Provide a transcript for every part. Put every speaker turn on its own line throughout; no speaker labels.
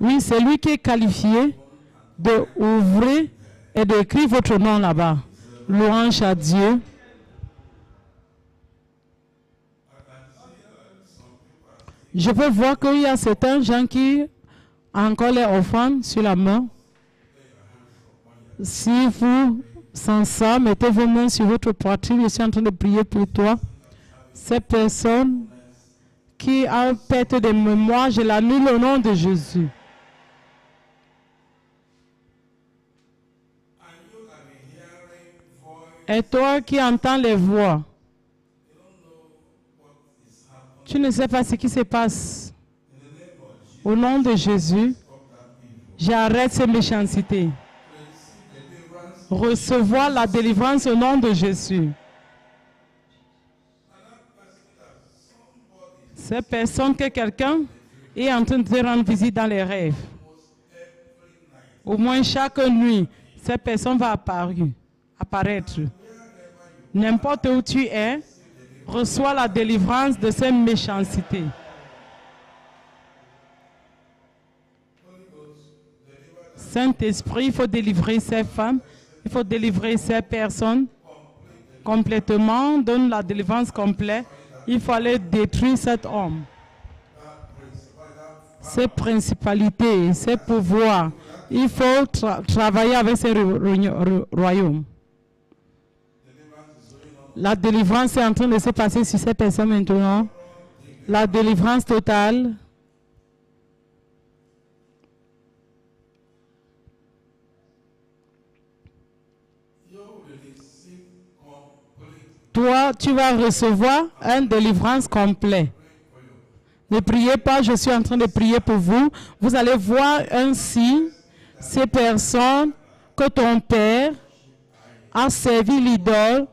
Oui, c'est lui qui est qualifié d'ouvrir et d'écrire votre nom là-bas. Louange à Dieu. Je peux voir qu'il y a certains gens qui ont encore les offrandes sur la main. Si vous, sans ça, mettez vos mains sur votre poitrine, je suis en train de prier pour toi. Ces personnes qui ont perte de mémoire, je l'annule au nom de Jésus. Et toi qui entends les voix, tu ne sais pas ce qui se passe. Au nom de Jésus, j'arrête ces méchancetés. Recevoir la délivrance au nom de Jésus. Ces personnes que quelqu'un est en train de te rendre visite dans les rêves. Au moins chaque nuit, cette personne va apparaître. N'importe où tu es, reçois la délivrance de ces méchancetés. Saint-Esprit, il faut délivrer ces femmes, il faut délivrer ces personnes complètement, donne la délivrance complète. Il faut aller détruire cet homme. Ses principalités, ses pouvoirs. Il faut travailler avec ces royaumes. La délivrance est en train de se passer sur ces personnes maintenant. La délivrance totale. Toi, tu vas recevoir une délivrance complète. Ne priez pas, je suis en train de prier pour vous. Vous allez voir ainsi ces personnes que ton père a servi l'idole.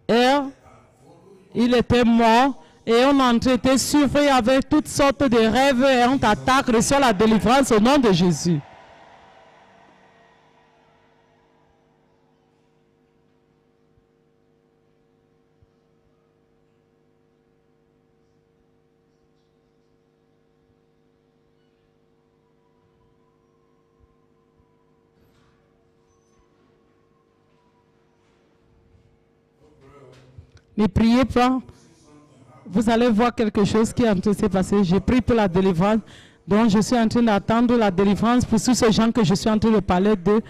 Et il était mort et on a été suivi avec toutes sortes de rêves et on t'attaque, reçoit la délivrance au nom de Jésus. Ne priez pas. Vous allez voir quelque chose qui est en train de se passer. J'ai pris pour la délivrance. Donc, je suis en train d'attendre la délivrance pour tous ces gens que je suis en train de parler de.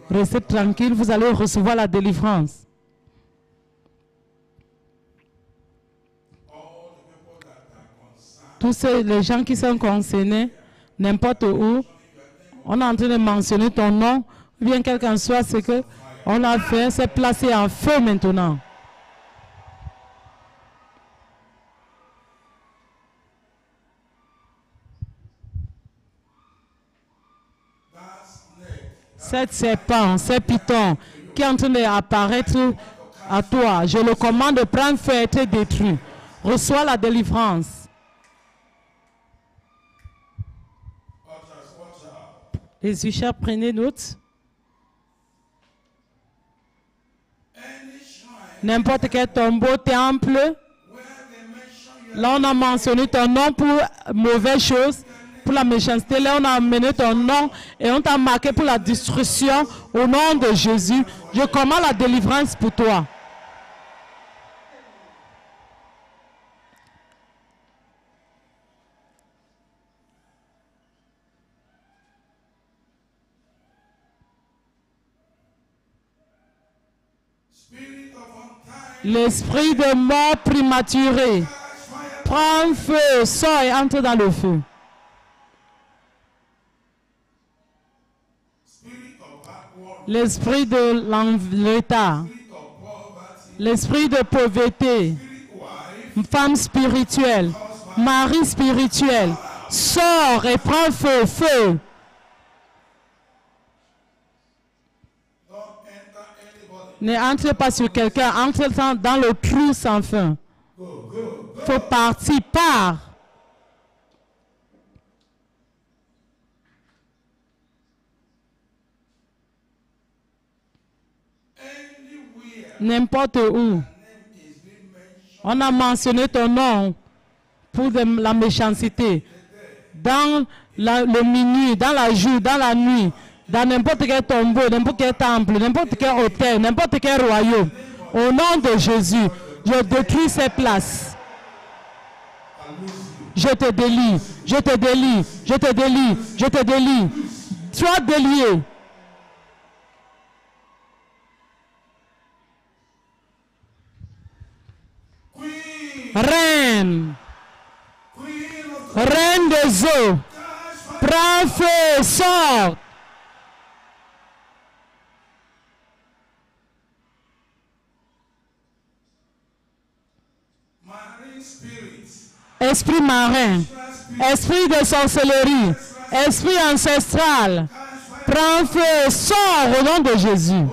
Restez tranquille, vous allez recevoir la délivrance. Tous les gens qui sont concernés, n'importe où, on est en train de mentionner ton nom, ou bien quelqu'un soit ce qu'on a fait, c'est placé en feu maintenant. Cette serpent, ce python qui est en train d'apparaître à toi, je le commande de prendre feu et être détruit. Reçois la délivrance. Les Usha, prenez note. N'importe quel tombeau, temple, là on a mentionné ton nom pour mauvaise chose. Pour la méchanceté, là on a amené ton nom et on t'a marqué pour la destruction au nom de Jésus. Je commande la délivrance pour toi. L'esprit de mort prématuré, prends feu, sors et entre dans le feu. L'esprit de l'état, l'esprit de pauvreté, femme spirituelle, mari spirituel, sors et prends feu, feu. Ne entre pas sur quelqu'un, entre dans le trou sans fin. Faut partir, pars. N'importe où. On a mentionné ton nom pour la méchanceté. dans le minuit, dans la jour, dans la nuit, dans n'importe quel tombeau, n'importe quel temple, n'importe quel hôtel, n'importe quel royaume. Au nom de Jésus, je détruis ces places. Je te délie, je te délie, je te délie, je te délie. Sois délié. Reine, reine des eaux, prends feu, sors. Esprit marin, esprit de sorcellerie, esprit ancestral, prends feu, sors au nom de Jésus.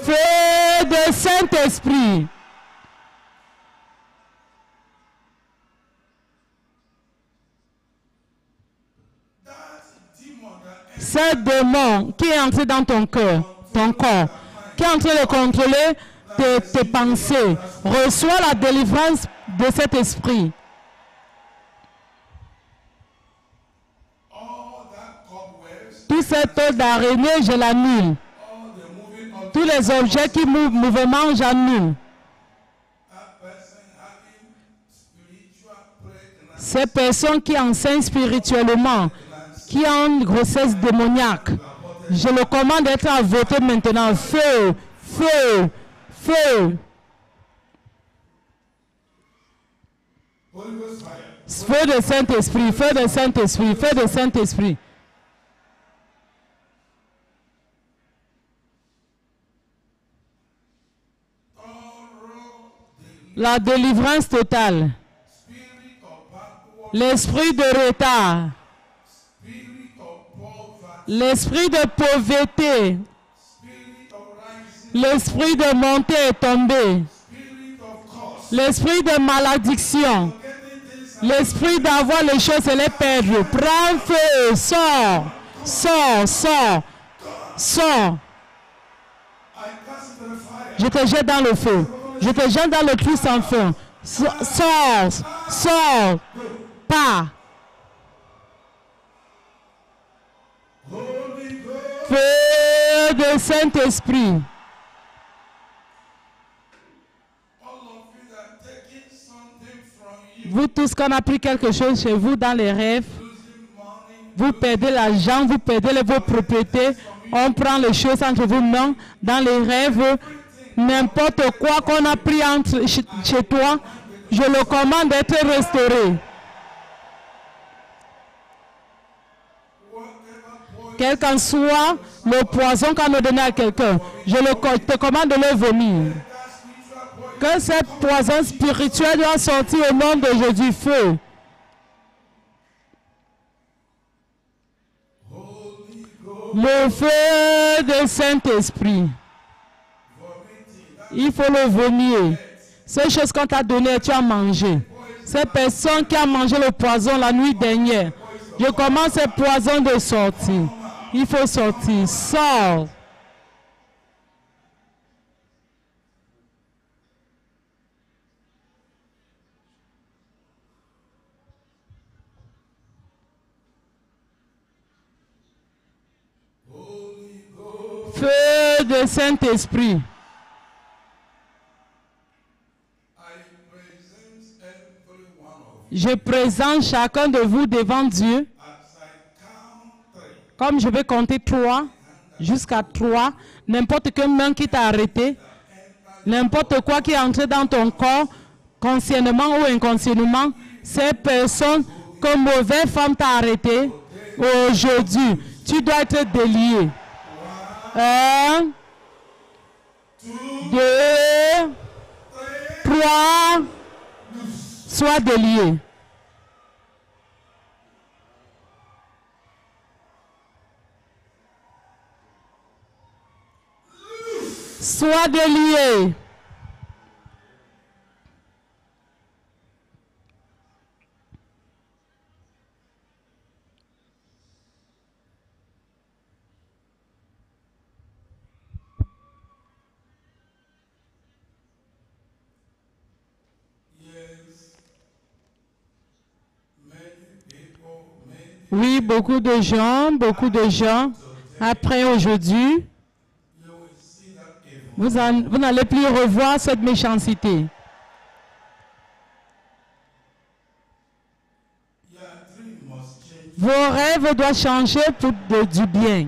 Feu de Saint-Esprit. Ce démon qui est entré dans ton cœur, ton corps, qui est en train de contrôler tes pensées, reçois la délivrance de cet esprit. Tout cet eau d'araignée, je l'annule. Tous les objets qui mouvement, j'annule. Ces personnes qui enseignent spirituellement, qui ont une grossesse démoniaque, je le commande d'être avorté maintenant. Feu, feu, feu. Feu de Saint-Esprit, feu de Saint-Esprit, feu de Saint-Esprit. La délivrance totale. L'esprit de retard. L'esprit de pauvreté. L'esprit de monter et tomber. L'esprit de malédiction. L'esprit d'avoir les choses et les perdre. Prends feu, sors, sors, sors, sors. Je te jette dans le feu. Je te jette dans le trou sans feu. Sors, sors, pas. Feu de Saint-Esprit. Vous tous, qu'on a pris quelque chose chez vous dans les rêves, vous perdez l'argent, vous perdez vos propriétés, on prend les choses entre vous, non, dans les rêves, n'importe quoi qu'on a pris chez toi, je le commande d'être restauré. Quel qu'en soit le poison qu'on a donné à quelqu'un, je te commande de le vomir. Que cette poison spirituelle doit sortir au nom de Jésus. Feu. Le feu de Saint-Esprit. Il faut le vomir. Ces choses qu'on t'a données, tu as mangé. Ces personnes qui ont mangé le poison la nuit dernière, je commence ces poisons de sortir. Il faut sortir. Sors. Feu de Saint-Esprit. Je présente chacun de vous devant Dieu. Comme je vais compter 3, jusqu'à 3, n'importe quelle main qui t'a arrêté, n'importe quoi qui est entré dans ton corps, consciemment ou inconsciemment, ces personnes, comme mauvaise femme t'a arrêté, aujourd'hui, tu dois être délié. 1, 2, 3, sois délié. Sois délié. Oui, beaucoup de gens, après aujourd'hui, vous n'allez plus revoir cette méchanceté. Vos rêves doivent changer pour du bien.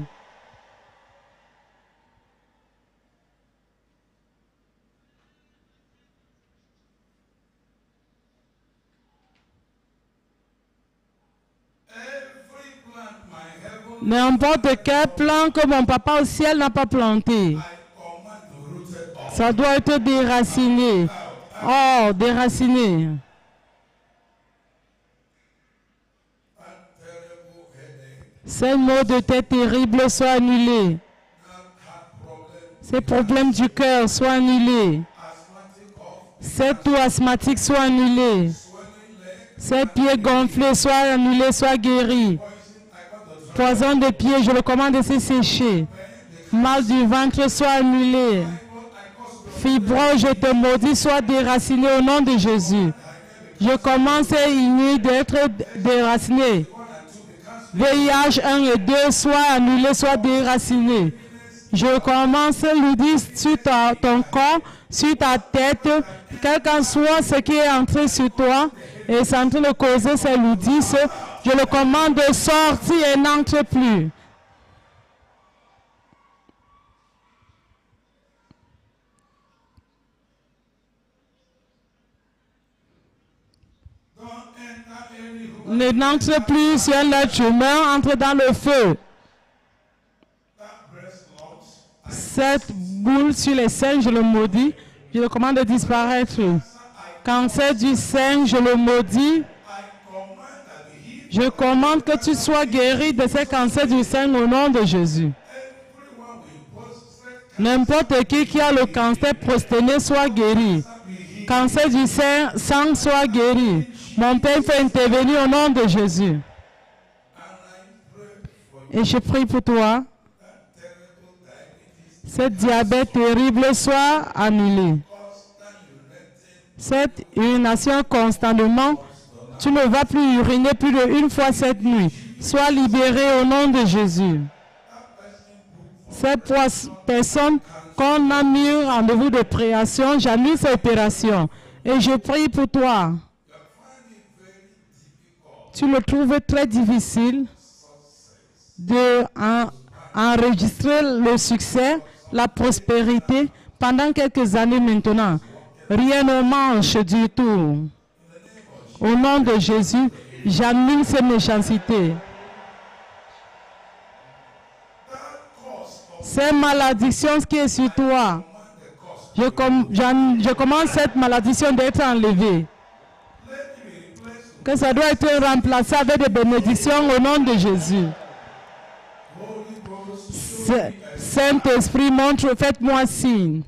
N'importe quel plan que mon papa au ciel n'a pas planté, ça doit être déraciné. Oh, déraciné. Ces maux de tête terribles soient annulés. Ces problèmes du cœur soient annulés. Ces toux asthmatiques soient annulés. Ces pieds gonflés soient annulés, soient guéris. Poison de pieds, je le commande de se sécher. Mal du ventre soit annulé. Fibrose, je te maudis, soit déraciné au nom de Jésus. Je commence à ignorer d'être déraciné. VIH 1 et 2 soit annulé, soit déraciné. Je commence à lui dire sur ton corps, sur ta tête, quel qu'en soit ce qui est entré sur toi, et c'est en train de causer ces ludis, je le commande de sortir et n'entre plus. Ne n'entre plus sur un être humain, entre dans le feu. Cette boule sur les seins, je le maudis, je le commande de disparaître. Cancer du sein, je le maudis. Je commande que tu sois guéri de ces cancers du sein au nom de Jésus. N'importe qui a le cancer prostaté soit guéri. Cancer du sang soit guéri. Mon Père fait intervenir au nom de Jésus. Et je prie pour toi. Cette diabète terrible soit annulée. Cette urination constamment, tu ne vas plus uriner plus d'une fois cette nuit. Sois libéré au nom de Jésus. Cette personne qu'on a mis rendez-vous de préation, j'annule cette opération. Et je prie pour toi. Tu le trouves très difficile d'enregistrer le succès, la prospérité pendant quelques années maintenant. Rien ne marche du tout. Au nom de Jésus, j'annule ces méchancetés. Ces malédictions qui est sur toi, je commence cette malédiction d'être enlevée. Que ça doit être remplacé avec des bénédictions au nom de Jésus. Saint-Esprit, montre, faites-moi signe.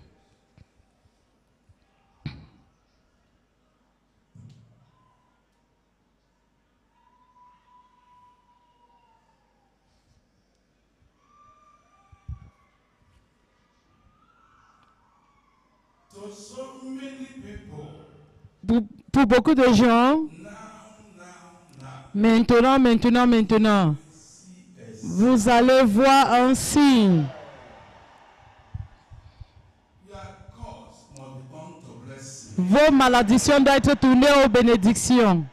Pour beaucoup de gens, maintenant, vous allez voir un signe. Vos malédictions doivent être tournées aux bénédictions.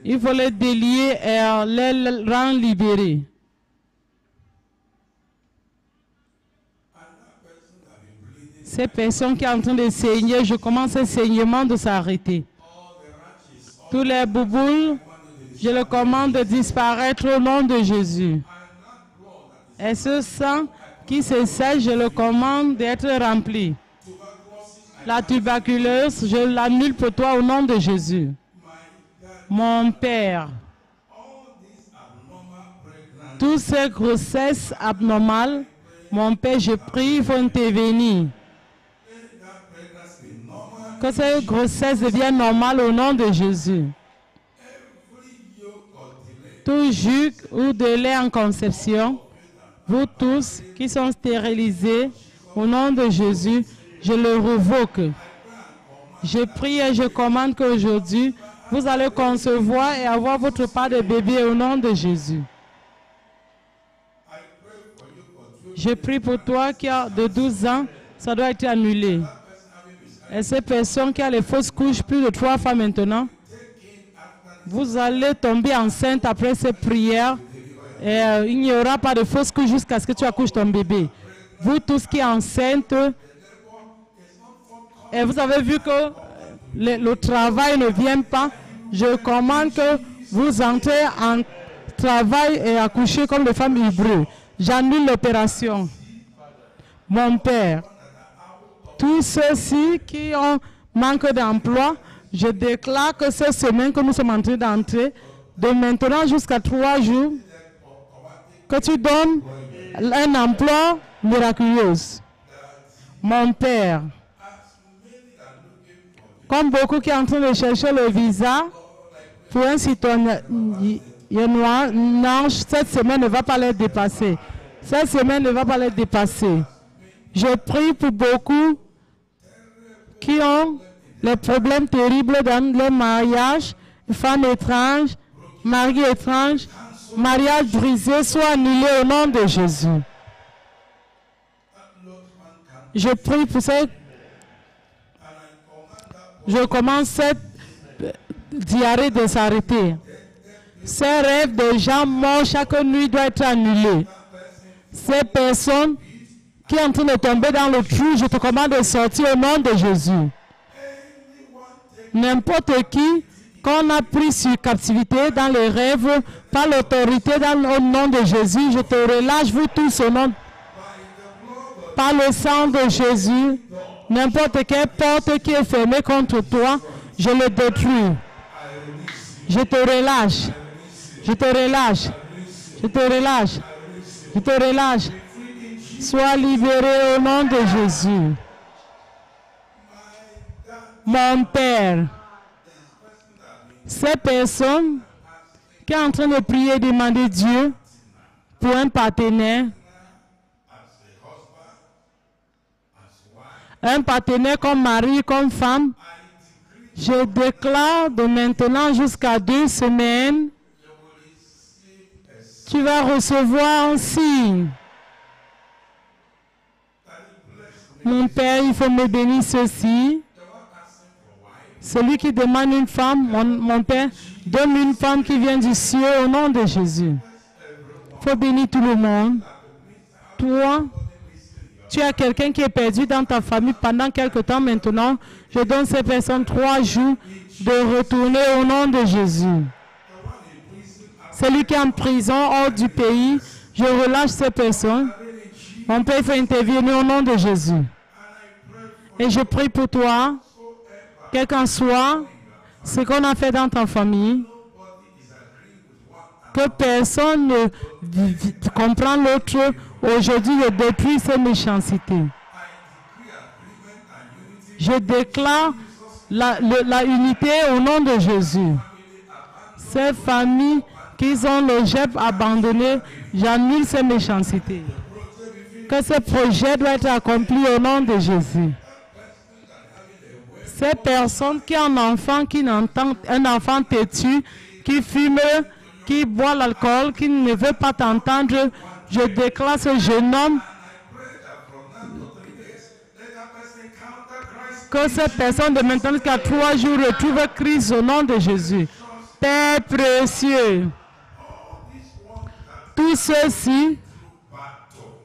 Il faut les délier et les rendre libérés. Ces personnes qui sont en train de saigner, je commence ce saignement de s'arrêter. Tous les bouboules, je le commande de disparaître au nom de Jésus. Et ce sang qui se sèche, je le commande d'être rempli. La tuberculose, je l'annule pour toi au nom de Jésus. Mon Père, toutes ces grossesses abnormales, mon Père, je prie, il faut intervenir. Que ces grossesses deviennent normales au nom de Jésus. Tout jus ou délai en conception, vous tous qui sont stérilisés, au nom de Jésus, je le révoque. Je prie et je commande qu'aujourd'hui, vous allez concevoir et avoir votre part de bébé au nom de Jésus. Je prie pour toi qui a de 12 ans, ça doit être annulé. Et ces personnes qui ont les fausses couches, plus de 3 fois maintenant, vous allez tomber enceinte après ces prières. Et il n'y aura pas de fausses couches jusqu'à ce que tu accouches ton bébé. Vous tous qui êtes enceintes, et vous avez vu que le travail ne vient pas, je commande que vous entrez en travail et accouchez comme des femmes hébreues. J'annule l'opération. Mon Père, tous ceux-ci qui ont manque d'emploi, je déclare que cette semaine que nous sommes en train d'entrer, de maintenant jusqu'à 3 jours, que tu donnes un emploi miraculeux. Mon Père, comme beaucoup qui sont en train de chercher le visa pour un citoyen noir, non, cette semaine ne va pas les dépasser. Cette semaine ne va pas les dépasser. Je prie pour beaucoup qui ont les problèmes terribles dans le mariage, femmes étranges, maris étranges, mariage brisé, soit annulé au nom de Jésus. Je prie pour cette. Je commence cette diarrhée de s'arrêter. Ces rêves de gens morts chaque nuit doivent être annulés. Ces personnes qui sont en train de tomber dans le trou, je te commande de sortir au nom de Jésus. N'importe qui qu'on a pris sur captivité dans les rêves, par l'autorité au nom de Jésus, je te relâche, vous tous au nom, par le sang de Jésus, n'importe quelle porte qui est fermée contre toi, je le détruis. Je te relâche. Je te relâche. Je te relâche. Je te relâche. Sois libéré au nom de Jésus. Mon Père, ces personnes qui sont en train de prier et demander Dieu pour un partenaire comme mari, comme femme, je déclare de maintenant jusqu'à 2 semaines, tu vas recevoir un signe. Mon Père, il faut me bénir ceci. Celui qui demande une femme, mon Père, donne une femme qui vient du ciel au nom de Jésus. Il faut bénir tout le monde. Toi, tu as quelqu'un qui est perdu dans ta famille pendant quelque temps maintenant. Je donne ces personnes 3 jours de retourner au nom de Jésus. Celui qui est en prison hors du pays, je relâche ces personnes. Mon Père, il faut intervenir au nom de Jésus. Et je prie pour toi, quel qu'en soit ce qu'on a fait dans ta famille, que personne ne comprend l'autre. Aujourd'hui, je détruis ces méchancetés. Je déclare la unité au nom de Jésus. Ces familles qui ont le GEP abandonné, j'annule ces méchancetés. Que ce projet doit être accompli au nom de Jésus. Ces personnes qui ont un enfant, un enfant têtu, qui fume, qui boit l'alcool, qui ne veut pas t'entendre, je déclare ce jeune homme que cette personne de maintenant jusqu'à 3 jours retrouve Christ au nom de Jésus. Père précieux, tous ceux-ci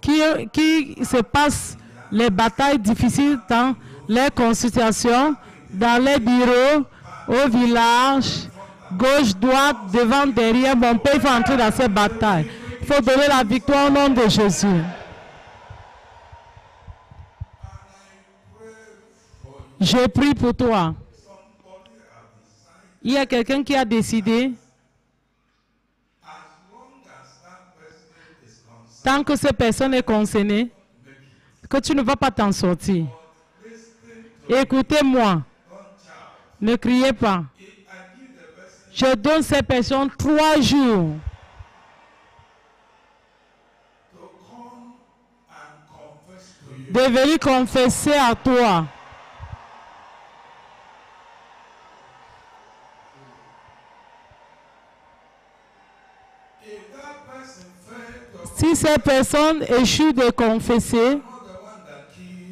qui se passent les batailles difficiles dans les consultations, dans les bureaux, au village, gauche, droite, devant, derrière, mon Père, il faut entrer dans ces batailles. Il faut donner la victoire au nom de Jésus. Je prie pour toi. Il y a quelqu'un qui a décidé, tant que cette personne est concernée, que tu ne vas pas t'en sortir. Écoutez-moi. Ne criez pas. Je donne ces personnes 3 jours de venir confesser à toi. Si ces personnes échouent de confesser,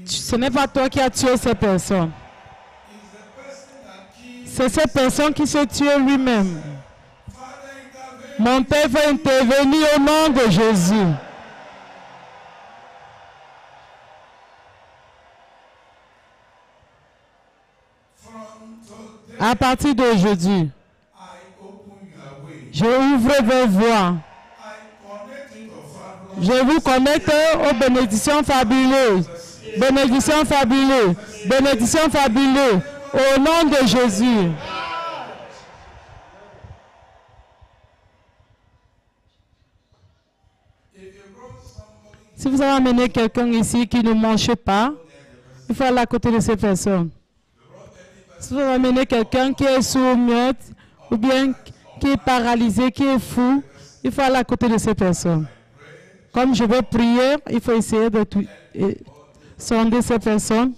ce n'est pas toi qui as tué ces personnes. C'est cette personne qui se tue lui-même. Mon Père va intervenir au nom de Jésus. À partir d'aujourd'hui, je ouvre vos voies. Je vous connecte aux bénédictions fabuleuses. Bénédictions fabuleuses. Bénédictions fabuleuses. Au nom de Jésus. Si vous avez amené quelqu'un ici qui ne mange pas, il faut aller à côté de ces personnes. Si vous avez amené quelqu'un qui est sourd-muette ou bien qui est paralysé, qui est fou, il faut aller à côté de ces personnes. Comme je vais prier, il faut essayer de sonder ces personnes.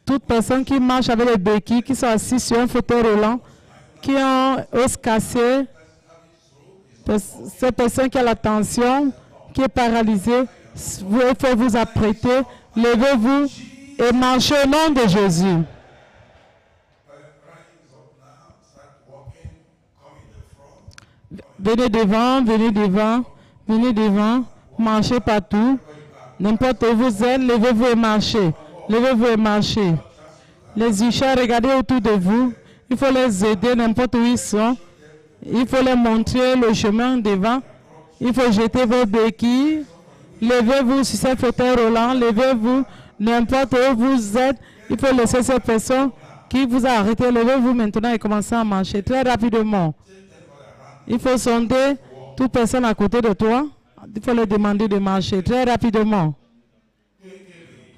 Toute personne qui marche avec les béquilles, qui sont assis sur un fauteuil roulant, qui ont os cassés, ces personnes qui ont la tension, qui est paralysée, il faut vous apprêter, levez-vous et marchez au nom de Jésus. Venez devant, venez devant, venez devant, marchez partout. N'importe où vous êtes, levez-vous et marchez. Levez-vous et marchez. Les Isha, regardez autour de vous. Il faut les aider n'importe où ils sont. Il faut les montrer le chemin devant. Il faut jeter vos béquilles. Levez-vous sur ces fauteuils roulants. Levez-vous n'importe où vous êtes. Il faut laisser ces personnes qui vous ont arrêté. Levez-vous maintenant et commencez à marcher très rapidement. Il faut sonder toute personne à côté de toi. Il faut leur demander de marcher très rapidement.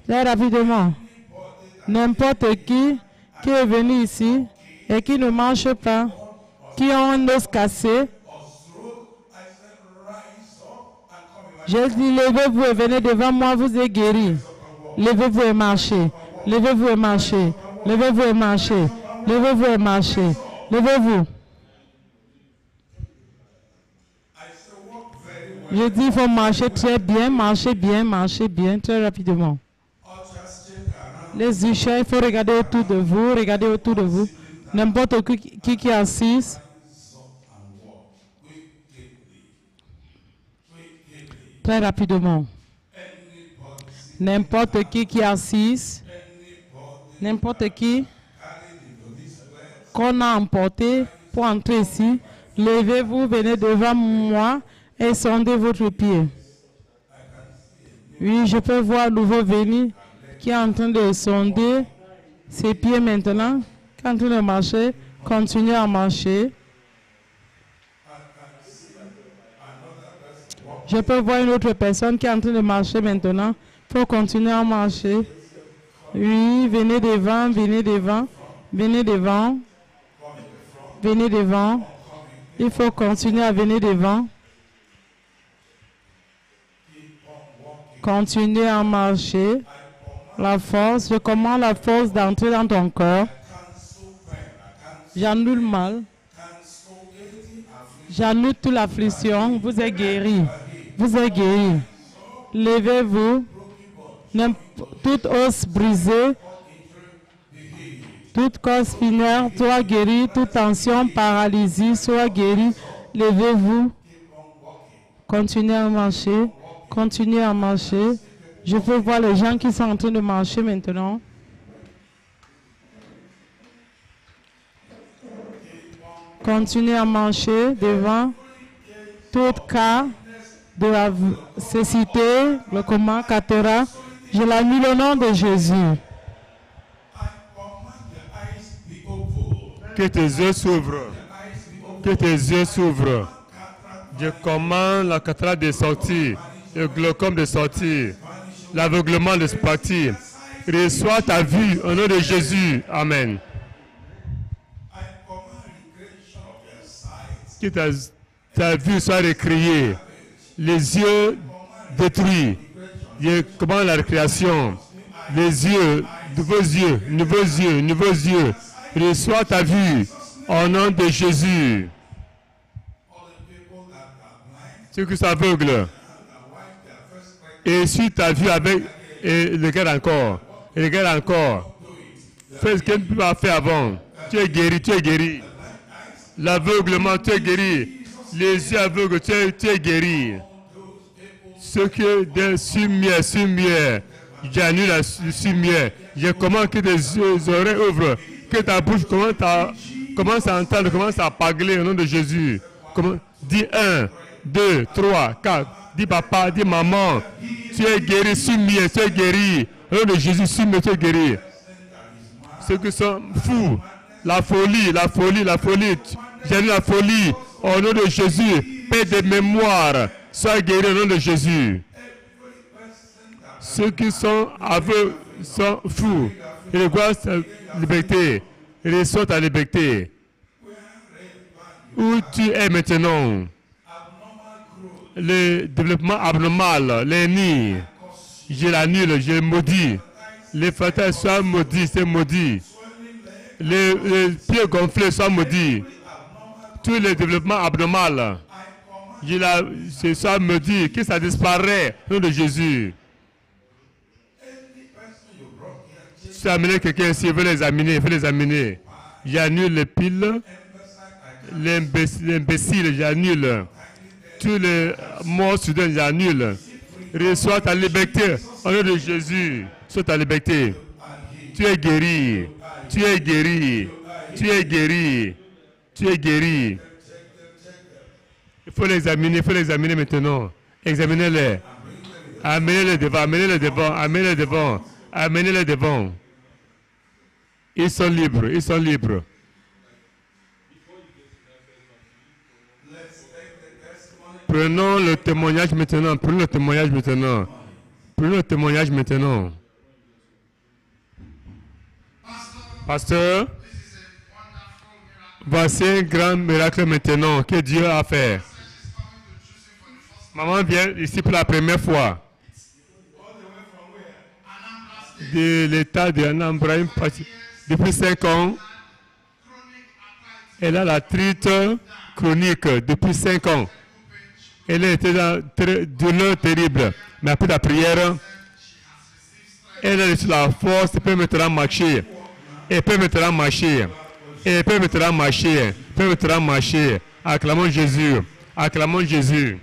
Très rapidement. N'importe qui est venu ici et qui ne marche pas, qui a un os cassé, je dis levez-vous et venez devant moi, vous êtes guéri. Levez-vous et marchez. Levez-vous et marchez. Levez-vous et marchez. Levez-vous et marchez. Levez-vous. Je dis il faut marcher très bien, marcher bien, très rapidement. Les Isha, il faut regarder autour de vous, regardez autour de vous. N'importe qui est assis. Très rapidement. N'importe qui est assis. N'importe qui qu'on a emporté pour entrer ici. Levez-vous, venez devant moi et sondez votre pied. Oui, je peux voir un nouveau venu qui est en train de sonder ses pieds maintenant, qui est en train de marcher, continuez à marcher. Je peux voir une autre personne qui est en train de marcher maintenant, il faut continuer à marcher. Oui, venez devant, venez devant, venez devant, venez devant. Il faut continuer à venir devant. Continuez à marcher. La force, je commande la force d'entrer dans ton corps. J'annule le mal. J'annule toute l'affliction. Vous êtes guéri. Vous êtes guéri. Levez-vous. Toute os brisée, toute cause spinaire soit guérie, toute tension, paralysie soit guérie. Levez-vous. Continuez à marcher. Continuez à marcher. Je peux voir les gens qui sont en train de marcher maintenant. Continuez à marcher devant tout cas de la cécité, le coma, cataracte. Je l'annule au nom de Jésus.
Que tes yeux s'ouvrent. Que tes yeux s'ouvrent. Je commande la cataracte de sortir, le glaucome de sortir, l'aveuglement de partir. Reçois ta vue au nom de Jésus. Amen. Que ta vue soit récréée. Les yeux détruits. Je commande la récréation. Les yeux, nouveaux yeux, nouveaux yeux, nouveaux yeux. Reçois ta vue au nom de Jésus. ceux qui sont aveugles. Et si tu as vu avec, et regarde encore, et regarde encore. Fais ce que tu as fait avant. Tu es guéri, tu es guéri. L'aveuglement, tu es guéri. Les yeux aveugles, tu es guéri. Ce que des sumières, j'annule la sumière. Je commande que tes oreilles ouvrent, que ta bouche commence à entendre, commence à parler au nom de Jésus. Dis 1, 2, 3, 4. Dis papa, dis maman. Tu es guéri, sumière, tu es guéri. Au nom de Jésus, sumière, tu es guéri. Ceux qui sont fous, la folie. J'annule la folie. Au nom de Jésus, paix de mémoire. Sois guéri au nom de Jésus. Ceux qui sont aveugles sont fous. Ils reçoivent ta liberté. Ils reçoivent ta liberté. Où tu es maintenant? Le développement abnormal, les nids, je l'annule, je le maudis. Les fatales soient maudits, c'est maudit. Les pieds gonflés soient maudits. Tous les développements abnormaux, c'est ça me dit que ça disparaît au nom de Jésus. Si tu as amené quelqu'un ici, il veut l'examiner, J'annule les piles, l'imbécile, j'annule. Tous les morts soudains, j'annule. Reçois ta liberté au nom de Jésus. Reçois ta liberté. Tu es guéri. Tu es guéri. Tu es guéri. Tu es guéri. Il faut l'examiner maintenant. Examinez-les. Amenez-les devant, amenez-les devant, amenez-les devant, amenez-les devant. Ils sont libres, ils sont libres. Prenons le témoignage maintenant, prenons le témoignage maintenant. Prenons le témoignage maintenant. Pasteur, voici un grand miracle maintenant que Dieu a fait. Maman vient ici pour la première fois. De l'état de Anambra, depuis 5 ans, elle a l'arthrite chronique depuis 5 ans. Elle a été dans une douleur terrible. Mais après la prière, elle a reçu la force, elle peut maintenant marcher. Elle peut maintenant marcher. Elle peut maintenant marcher. Elle peut maintenant marcher. Acclamons Jésus. Acclamons Jésus.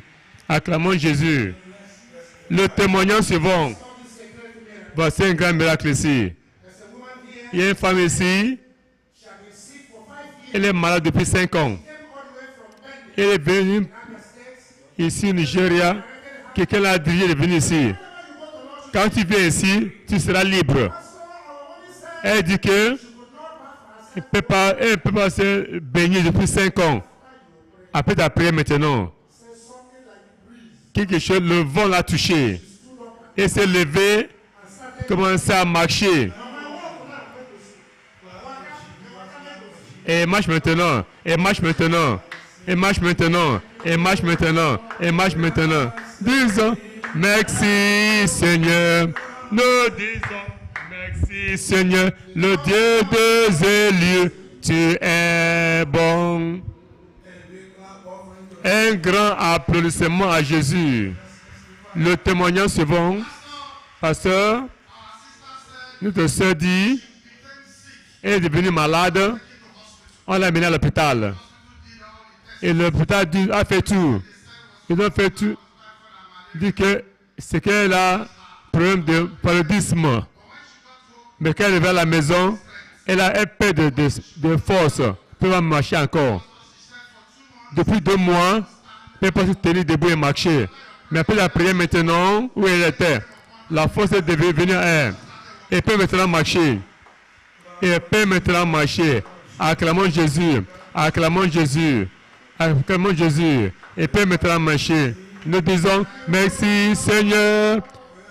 Acclamons Jésus. Le témoignage suivant. Voici un grand miracle ici. Il y a une femme ici. Elle est malade depuis 5 ans. Elle est venue ici au Nigeria. Quelqu'un l'a dirigé, elle est venue ici. Quand tu viens ici, tu seras libre. Elle dit que elle ne peut pas se baigner depuis 5 ans. Après ta prière maintenant. Quelque chose, le vent l'a touché. Elle s'est levée, commencé à marcher. Et elle marche maintenant. Elle marche maintenant. Elle marche maintenant. Elle marche maintenant. Elle marche maintenant. Disons, merci Seigneur. Nous disons, merci Seigneur. Le Dieu des élus, tu es bon. Un grand applaudissement à Jésus. Le témoignage suivant. Pasteur, notre soeur dit, elle est devenue malade. On l'a amenée à l'hôpital. Et l'hôpital a fait tout. Ils ont fait tout. Dit que c'est qu'elle a problème de paludisme. Mais quand elle est à la maison, elle perd de force. Elle peut pas marcher encore. Depuis 2 mois, elle peut pas se tenir debout et marcher. Mais après la prière maintenant, où elle était, la force est devenue à elle. Elle peut maintenant marcher. Elle peut maintenant marcher. Acclamons Jésus. Acclamons Jésus. Acclamons Jésus. Elle peut maintenant marcher. Nous disons merci Seigneur.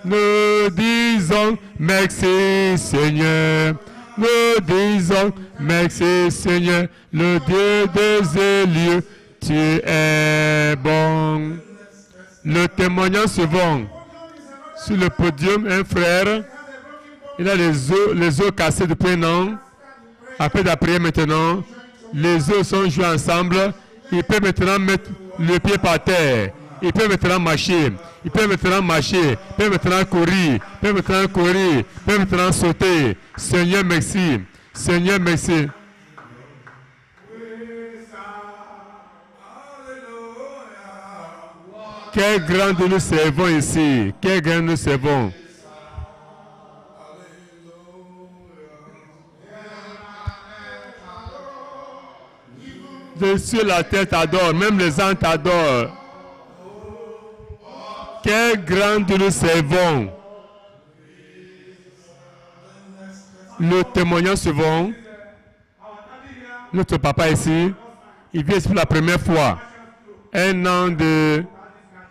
Nous disons merci Seigneur. Nous disons merci Seigneur. Le Dieu des élus, tu es bon. Le témoignage suivant. Sur le podium, un frère, il a les os cassés depuis 1 an. Après la prière maintenant, les os sont joués ensemble. Il peut maintenant mettre le pied par terre. Il peut maintenant marcher. Il peut maintenant marcher. Il peut maintenant courir. Il peut maintenant courir. Il peut maintenant sauter. Seigneur, merci. Seigneur, merci. Quel grand de nous servons ici. Quel grand nous servons. Sur la terre t'adore, même les anges t'adorent. Quel grand Dieu nous servons. Nous témoignons souvent. Notre papa ici, il vient ici pour la première fois. Un an de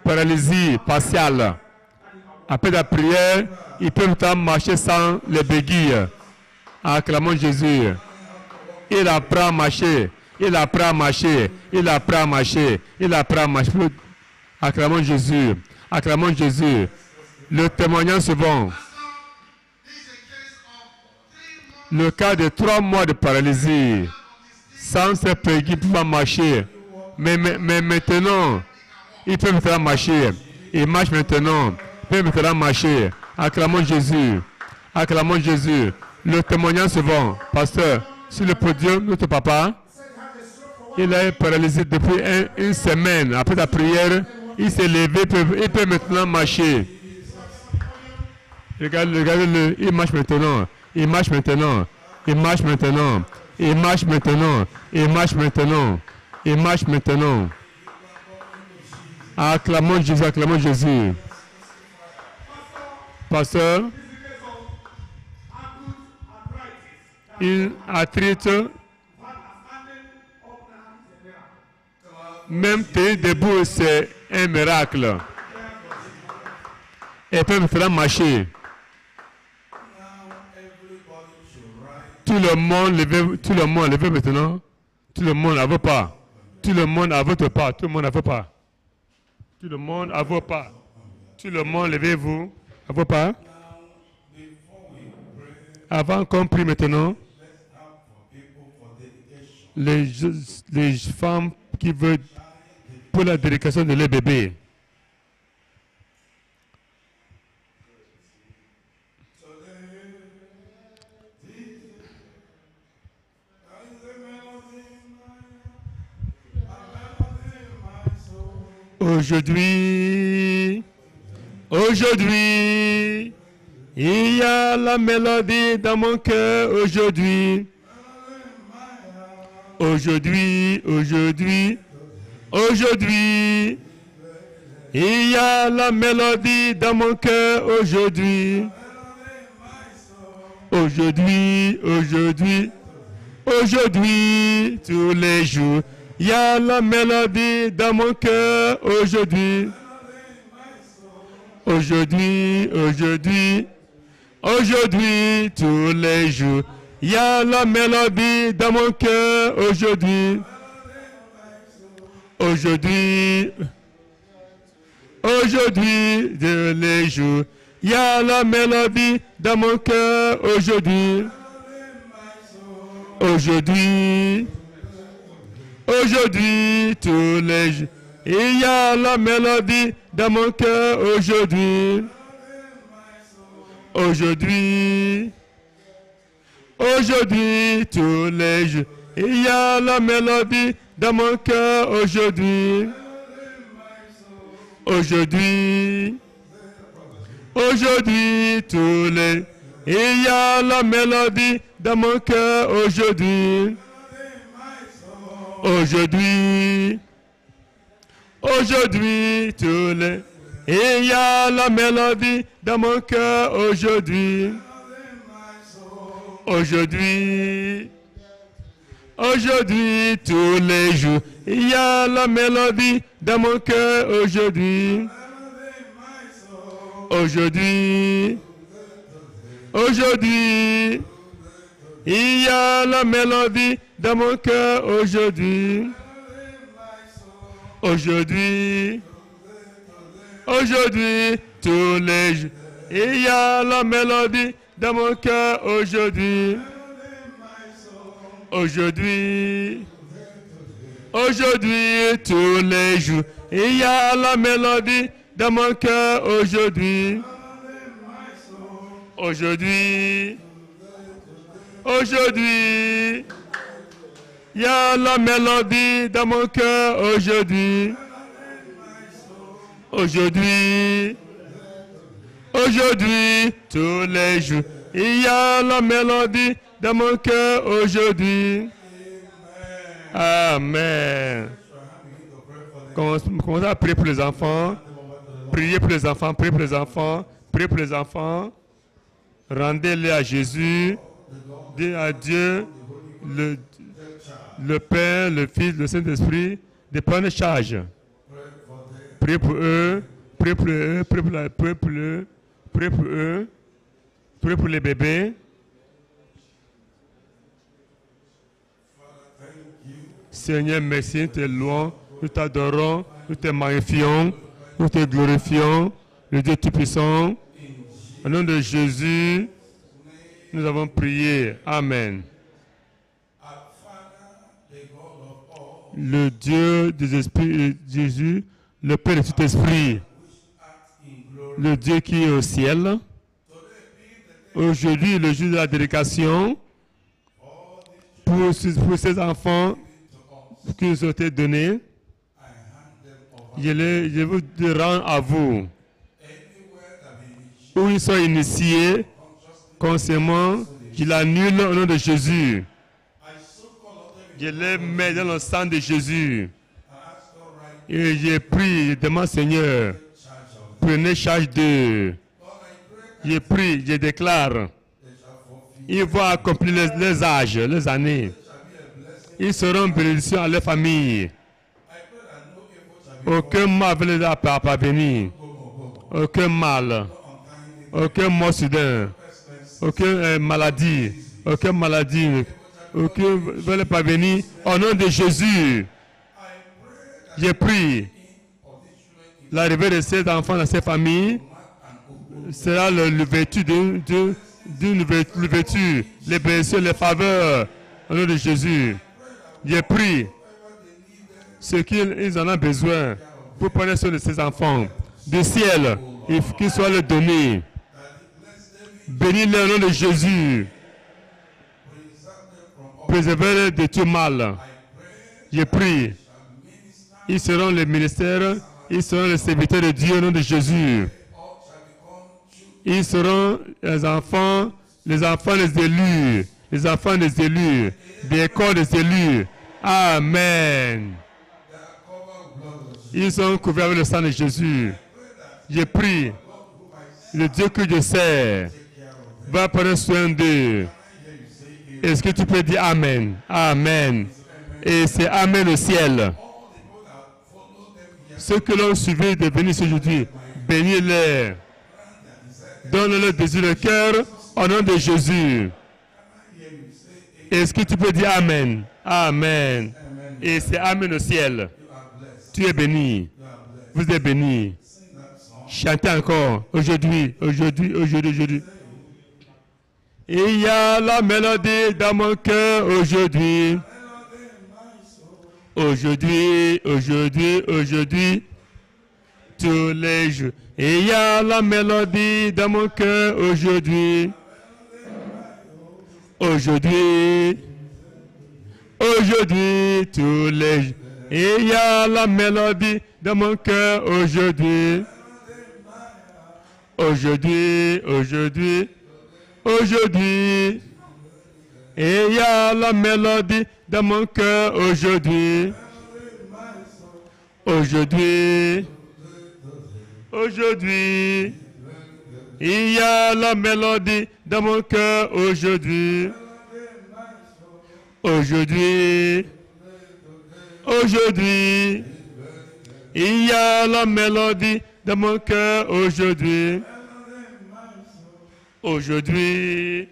paralysie partielle. Après la prière, il peut maintenant marcher sans les béquilles. Acclamons Jésus. Il apprend à marcher. Il apprend à marcher, il apprend à marcher, il apprend à marcher. Acclamons Jésus, acclamons Jésus. Le témoignage souvent. Le cas de 3 mois de paralysie, sans se préoccuper pour marcher. Mais maintenant, il peut maintenant marcher. Il marche maintenant. Il peut maintenant marcher. Acclamons Jésus, acclamons Jésus. Le témoignage souvent. Pasteur, sur le podium, notre papa, il est paralysé depuis une semaine. Après la prière, il s'est levé, il peut maintenant marcher. Regardez-le, il marche maintenant. Il marche maintenant. Il marche maintenant. Il marche maintenant. Il marche maintenant. Il marche maintenant. Acclamons Jésus, acclamons Jésus. Pasteur, une arthrite. Même tenir debout, c'est un miracle. Et peut maintenant marcher. Tout le monde levez maintenant. Tout le monde à vos pas. Tout le monde à votre pas. Tout le monde à vos pas. Tout le monde à vos pas. Tout le monde levez-vous à vos pas. Avant qu'on prie maintenant, les femmes qui veulent pour la dédication de leur bébé. Aujourd'hui, il y a la mélodie dans mon cœur. Aujourd'hui, il y a la mélodie dans mon cœur. Aujourd'hui, tous les jours, il y a la mélodie dans mon cœur. Aujourd'hui, tous les jours, il y a la mélodie dans mon cœur. Aujourd'hui, tous les jours, il y a la mélodie dans mon cœur. Aujourd'hui, tous les jours, il y a la mélodie dans mon cœur. Aujourd'hui, tous les jours, il y a la mélodie dans mon cœur. Aujourd'hui, tous les, il y a la mélodie dans mon cœur. Aujourd'hui, tous les, il y a la mélodie dans mon cœur. Aujourd'hui, tous les jours, il y a la mélodie dans mon cœur. Aujourd'hui, il y a la mélodie dans mon cœur. Aujourd'hui, tous les jours, il y a la mélodie dans mon cœur. Aujourd'hui, tous les jours, Il y a la mélodie dans mon cœur aujourd'hui. Aujourd'hui. Aujourd'hui. Il y a la mélodie dans mon cœur aujourd'hui. Aujourd'hui. Aujourd'hui. Tous les jours. Il y a la mélodie dans mon cœur aujourd'hui. Amen. Commencez à prier pour les enfants. Priez pour les enfants, priez pour les enfants, priez pour les enfants. Rendez-les à Jésus. Dites à Dieu, le Père, le Fils, le Saint-Esprit, de prendre charge. Priez pour eux, priez pour eux, priez pour eux, priez pour eux, priez pour eux, priez pour les bébés. Seigneur, merci, nous te louons, nous t'adorons, nous te magnifions, nous te glorifions, le Dieu Tout-Puissant. Au nom de Jésus, nous avons prié. Amen. Le Dieu des esprits, Jésus, le Père de tout esprit, le Dieu qui est au ciel. Aujourd'hui, le jour de la dédication, pour ces enfants qui nous ont été donnés, je vous rends à vous. Où ils sont initiés, consciemment, je l'annule au nom de Jésus. Je les mets dans le sang de Jésus. Et j'ai prie, je demande, Seigneur, prenez charge d'eux. J'ai prie, je déclare, ils vont accomplir les âges, les années. Ils seront bénédictions à leur famille. Aucun mal ne les a parvenir. Aucun mal. Aucun mort soudain. Aucune maladie. Aucune maladie. Aucun ne va les parvenir. Au nom de Jésus, j'ai prie. L'arrivée de ces enfants dans ces familles sera l'ouverture d'une ouverture, les blessures, les faveurs. Au nom de Jésus, j'ai prie ce qu'ils en ont besoin pour prendre soin de ces enfants. Du ciel, il faut qu'ils soient leur donnés. Bénis-les au nom de Jésus. Préservez-les de tout mal. Je prie. Ils seront les ministères, ils seront les serviteurs de Dieu au nom de Jésus. Ils seront les enfants des élus, les enfants des élus, des corps des élus. Amen. Ils sont couverts avec le sang de Jésus. Je prie. Le Dieu que je sers va prendre soin d'eux. Est-ce que tu peux dire Amen? Amen. Et c'est Amen au ciel. Ceux que l'on suivi de venir aujourd'hui, bénis-les. Donne-leur désir de cœur au nom de Jésus. Est-ce que tu peux dire Amen? Amen. Et c'est Amen au ciel. Tu es béni. Vous êtes bénis. Chantez encore. Aujourd'hui, aujourd'hui, aujourd'hui, aujourd'hui. Il y a la mélodie dans mon cœur aujourd'hui. Aujourd'hui, aujourd'hui, aujourd'hui. Tous les jours. Il y a la mélodie dans mon cœur aujourd'hui. Aujourd'hui. Aujourd'hui, tous les jours. Il y a la mélodie dans mon cœur aujourd'hui. Aujourd'hui, aujourd'hui, aujourd'hui. Il y a la mélodie dans mon cœur aujourd'hui. Aujourd'hui, aujourd'hui. Il y a la mélodie dans mon cœur aujourd'hui. Aujourd'hui. Aujourd'hui, il y a la mélodie dans mon cœur aujourd'hui. Aujourd'hui,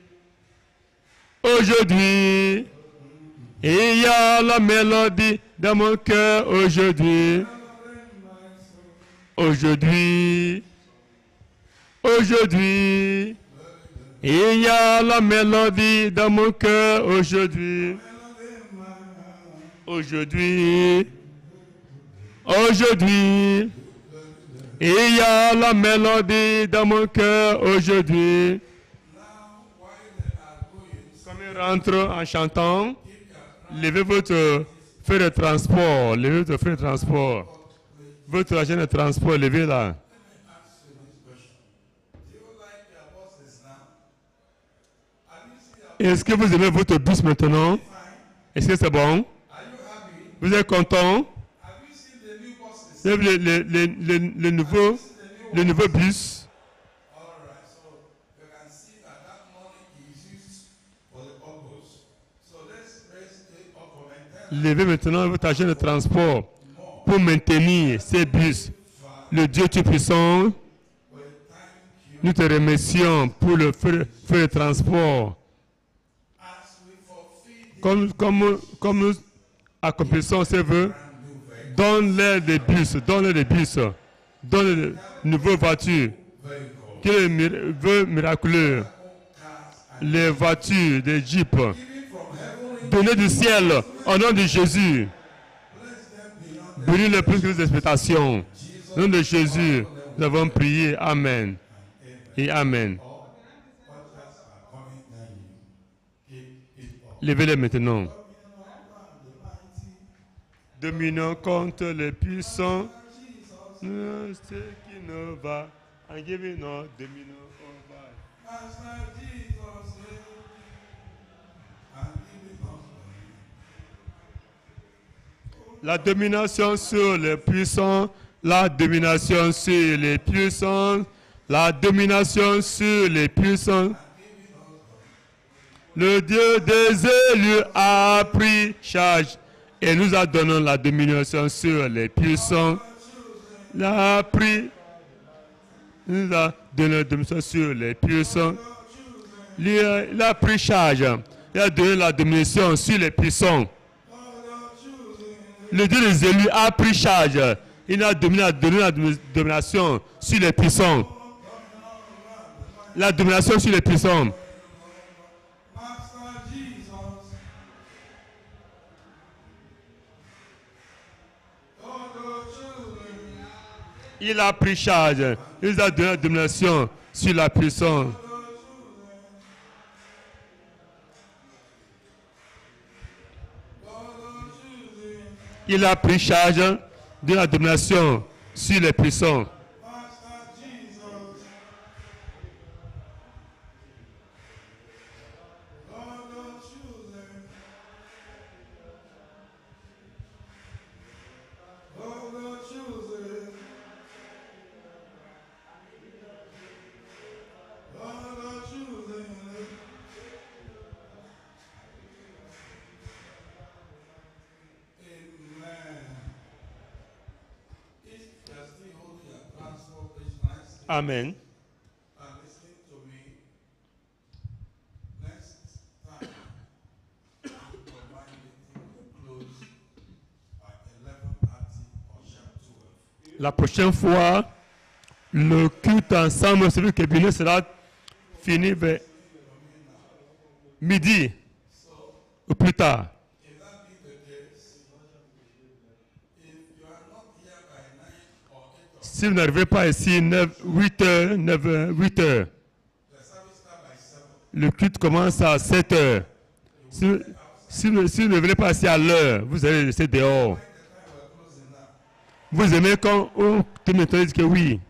aujourd'hui, il y a la mélodie dans mon cœur aujourd'hui. Aujourd'hui, aujourd'hui, il y a la mélodie dans mon cœur aujourd'hui. Aujourd'hui, Aujourd'hui, il y a la mélodie dans mon cœur aujourd'hui. Comme il rentre en chantant, levez votre feu de transport, levez votre feu de transport. Votre agent de transport, levez-la. Est-ce que vous aimez votre bus maintenant? Est-ce que c'est bon? Vous êtes content? Vous avez le nouveau bus. Levez maintenant votre agent de transport pour maintenir ces bus. Le Dieu Tout-Puissant, nous te remercions pour le feu de transport. Comme nous accomplissons ces vœux, donne-leur des bus, donne-leur de nouvelles voitures, que les vœux miraculeux, les voitures, des jeeps, donnez du ciel au nom de Jésus. Bénis-les plus que les expectations. Au nom de Jésus, nous avons prié. Amen. Et Amen. Levez-les maintenant. Dominons contre les puissants. Ce qui nous va. En guérison, dominons over. La domination sur les puissants, la domination sur les puissants, la domination sur les puissants. Le Dieu des élus a pris charge et nous a donné la domination sur les puissants. Il a pris, nous a donné la domination sur les puissants. Il a pris charge. Il a donné la domination sur les puissants. Le Dieu des élus a pris charge. Il a donné la domination sur les puissants. La domination sur les puissants. Il a pris charge. Il a donné la domination sur la puissance. Il a pris charge de la domination sur les puissants. Amen. La prochaine fois, le culte ensemble, celui qui est venu sera fini vers midi ou plus tard. Si vous n'arrivez pas ici, 8 heures, le culte commence à 7 heures. Si vous ne venez pas ici à l'heure, vous allez rester dehors. Vous aimez quand on te dit que oui.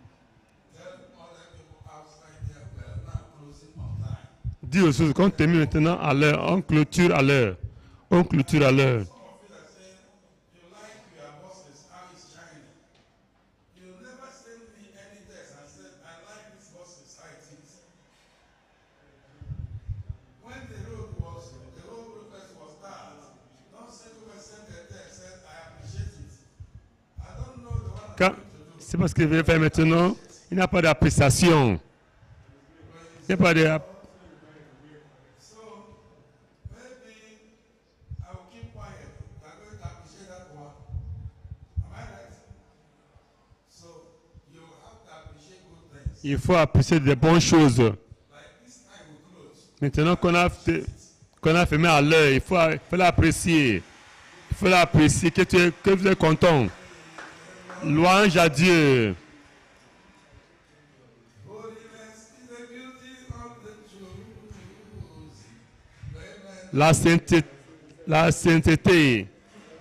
Dis aux choses, quand on termine maintenant à l'heure, on clôture à l'heure. On clôture à l'heure. C'est parce qu'il veut faire maintenant, il n'a pas d'appréciation. Il n'y a pas de... Il faut apprécier des bonnes choses. Maintenant qu'on a fermé à l'heure, il faut l'apprécier. Il faut l'apprécier, que vous êtes content. Louange à Dieu. La sainteté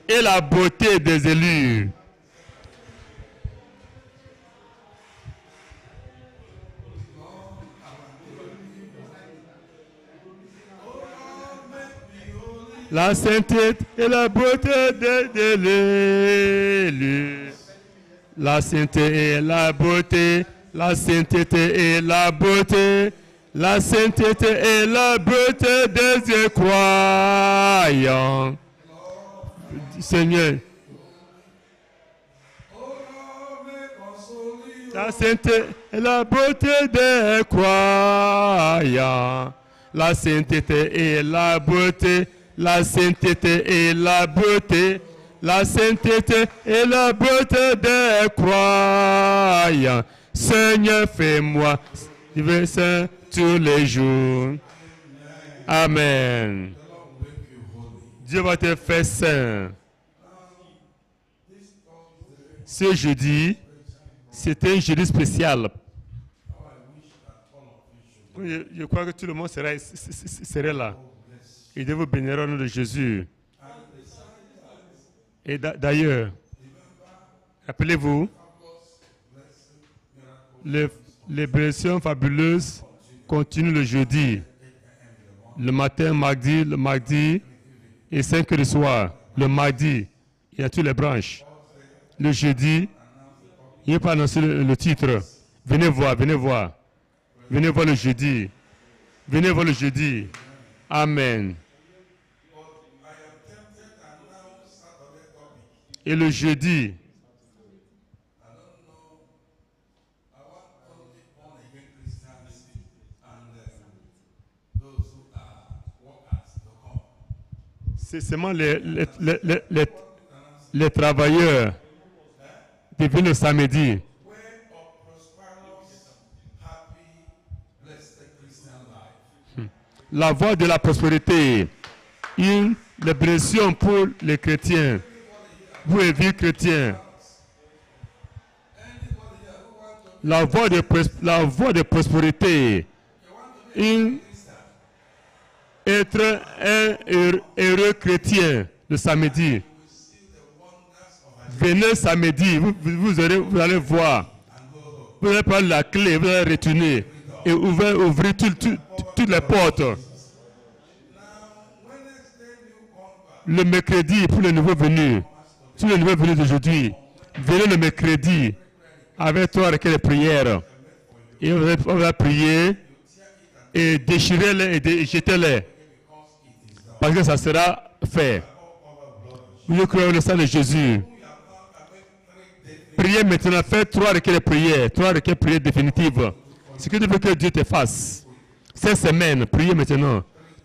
et la beauté des élus. La sainteté et la beauté des élus. La sainteté et la beauté, la sainteté et la beauté, la sainteté et la beauté des croyants. Seigneur, la sainteté et la beauté des croyants. La sainteté et la beauté, la sainteté et la beauté, la sainteté et la beauté des croyants. Seigneur, fais-moi vivre saint tous les jours. Amen. Dieu va te faire saint. Ce jeudi, c'était un jeudi spécial. Je crois que tout le monde serait là. Et Dieu vous bénira au nom de Jésus. Et d'ailleurs, rappelez-vous, les bénédictions fabuleuses continuent le jeudi, le matin, le mardi et 5 heures du soir. Le mardi, il y a toutes les branches. Le jeudi, il n'y a pas annoncé le titre. Venez voir, venez voir. Venez voir le jeudi. Venez voir le jeudi. Amen. Et le jeudi, c'est seulement les travailleurs qui viennent le samedi. La voie de la prospérité, une bénédiction pour les chrétiens, pour les vieux chrétiens. La voie de prospérité, être un heureux chrétien le samedi. Venez samedi, vous allez voir. Vous allez prendre la clé, vous allez retourner et ouvrir toutes les portes. Le mercredi pour les nouveaux venus, tous les nouveaux venus d'aujourd'hui, venez le mercredi avec 3 requêtes de prière. Et on va prier et déchirer-les et jeter-les. Parce que ça sera fait. Nous croyons le sang de Jésus. Priez maintenant, faites 3 requêtes de prière, 3 requêtes de prière définitives. Ce que tu veux que Dieu te fasse. Cette semaine, priez maintenant.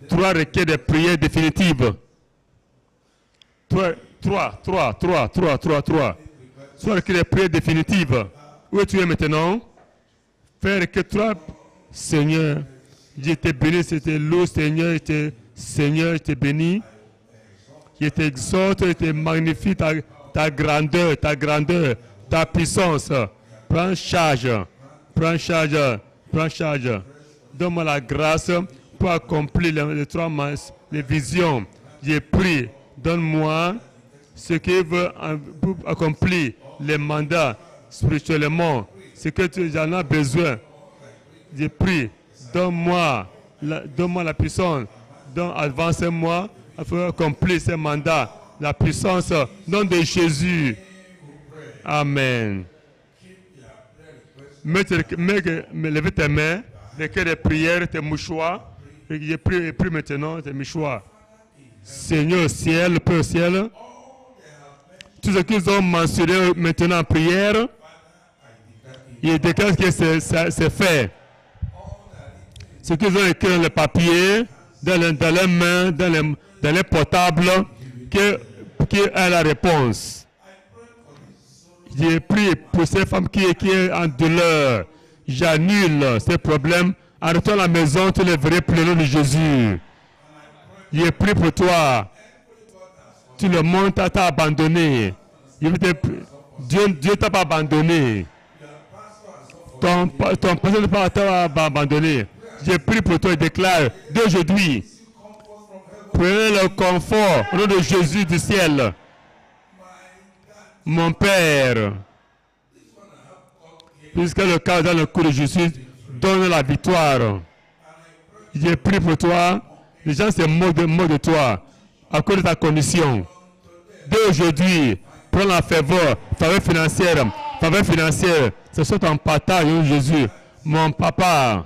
3 requêtes de prière définitives. 3. 3 requêtes de prière définitives. Où es-tu maintenant? Fais que 3. Seigneur, je te bénis, c'était lourd, Seigneur, je te bénis. Je t'exhorte, je te magnifie ta grandeur, ta puissance. Prends charge. Donne-moi la grâce pour accomplir les 3 les visions. J'ai pris, donne-moi ce qui veut accomplir les mandats spirituellement, ce que tu en as besoin. J'ai pris, donne-moi la puissance, avance-moi afin d'accomplir ces mandats. La puissance, nom de Jésus. Amen. Levez tes mains, les cœurs de prière, tes mouchoirs. Je prie maintenant tes mouchoirs. Seigneur au ciel, Père au ciel, tout ce qu'ils ont mentionné maintenant en prière, il déclare que c'est fait. Ce qu'ils ont écrit dans le papier, dans les mains, dans les portables, qui a la réponse. J'ai prié pour ces femmes qui sont en douleur. J'annule ces problèmes. En retournant à la maison, tu les verrais plein de Jésus. J'ai prié pour toi. Tout le monde t'a abandonné. Dieu t'a pas abandonné. Ton pasteur ne t'a pas abandonné. J'ai pris pour toi et déclare d'aujourd'hui. Prenez le confort au nom de Jésus du ciel. Mon Père, puisque le cas dans le coup de Jésus donne la victoire. J'ai pris pour toi. Les gens se moquent de toi à cause de ta condition. D'aujourd'hui, prends la faveur financière. Faveur financière, ce soit ton partage, Jésus. Mon papa,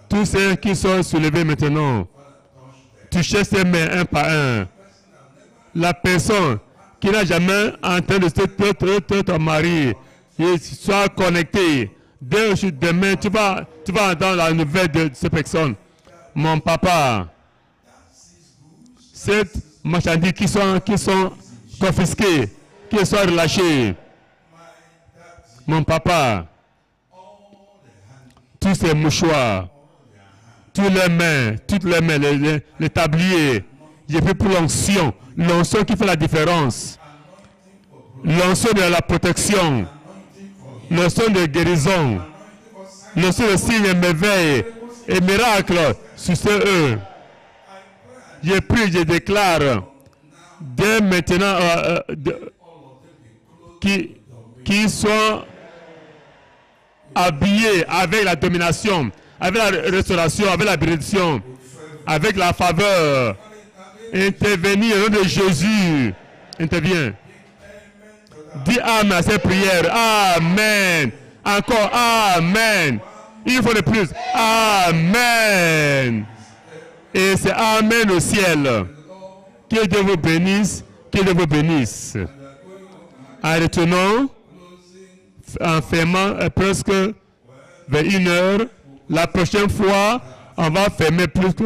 tous ceux qui sont soulevés maintenant, touchez ces mains un par un. La personne qui n'a jamais entendu de ton mari, soit connectée. Demain, tu vas entendre la nouvelle de cette personne. Mon papa, cette marchandises qui sont confisquées, qui sont relâchées. Mon papa, tous ces mouchoirs, toutes les mains, les tabliers, j'ai fait pour l'onction qui fait la différence, l'onction de la protection, l'onction de guérison, l'onction de signes, merveilles et miracles sur eux. J'ai pris, je déclare, dès maintenant, qui sont habillés avec la domination, avec la restauration, avec la bénédiction, avec la faveur. Intervenir au nom de Jésus. Interviens. Dis amen à cette prière. Amen. Encore amen. Il faut de plus. Amen. Et c'est amen au ciel. Que Dieu vous bénisse. Que Dieu vous bénisse. En retournant, en fermant presque vers 1 heure, la prochaine fois, on va fermer plus que